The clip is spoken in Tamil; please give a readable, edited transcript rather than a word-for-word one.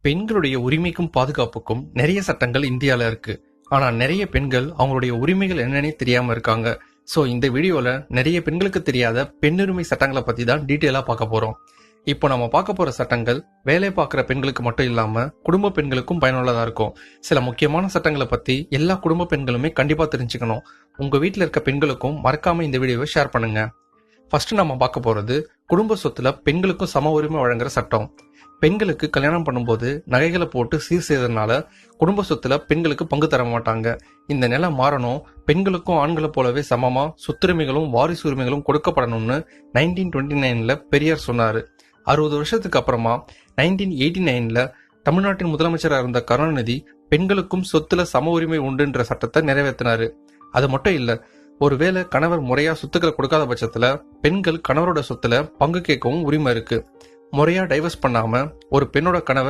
பெண்களுடைய உரிமைக்கும் பாதுகாப்புக்கும் நிறைய சட்டங்கள் இந்தியால இருக்கு. ஆனா நிறைய பெண்கள் அவங்களுடைய உரிமைகள் என்னன்னே தெரியாம இருக்காங்க. சோ இந்த வீடியோல நிறைய பெண்களுக்கு தெரியாத பெண்ணுரிமை சட்டங்களை பத்தி தான் டீட்டெயிலா பார்க்க போறோம். இப்போ நம்ம பார்க்க போற சட்டங்கள் வேலை பார்க்குற பெண்களுக்கு மட்டும் இல்லாம குடும்ப பெண்களுக்கும் பயனுள்ளதா இருக்கும். சில முக்கியமான சட்டங்களை பத்தி எல்லா குடும்ப பெண்களுமே கண்டிப்பா தெரிஞ்சுக்கணும். உங்க வீட்டுல இருக்க பெண்களுக்கும் மறக்காம இந்த வீடியோவை ஷேர் பண்ணுங்க. ஃபர்ஸ்ட் நம்ம பார்க்க போறது குடும்ப சொத்துல பெண்களுக்கும் சம உரிமை வழங்குற சட்டம். பெண்களுக்கு கல்யாணம் பண்ணும்போது நகைகளை போட்டு சீர் செய்ததுனால குடும்ப சொத்துல பெண்களுக்கு பங்கு தர மாட்டாங்க. இந்த நிலை மாறணும், பெண்களுக்கும் ஆண்களை போலவே சமமா சொத்துரிமைகளும் வாரிசு உரிமைகளும் கொடுக்கப்படணும்னு 1929 பெரியார் சொன்னாரு. 60 வருஷத்துக்கு அப்புறமா 1989 தமிழ்நாட்டின் முதலமைச்சராக இருந்த கருணாநிதி பெண்களுக்கும் சொத்துல சம உரிமை உண்டுன்ற சட்டத்தை நிறைவேற்றினாரு. அது மட்டும் இல்ல, ஒருவேளை கணவர் முறையா சொத்துக்களை கொடுக்காத பட்சத்துல பெண்கள் கணவரோட சொத்துல பங்கு கேட்கவும் உரிமை இருக்கு. முறையா டைவர்ஸ் பண்ணாம ஒரு பெண்ணோட கணவர்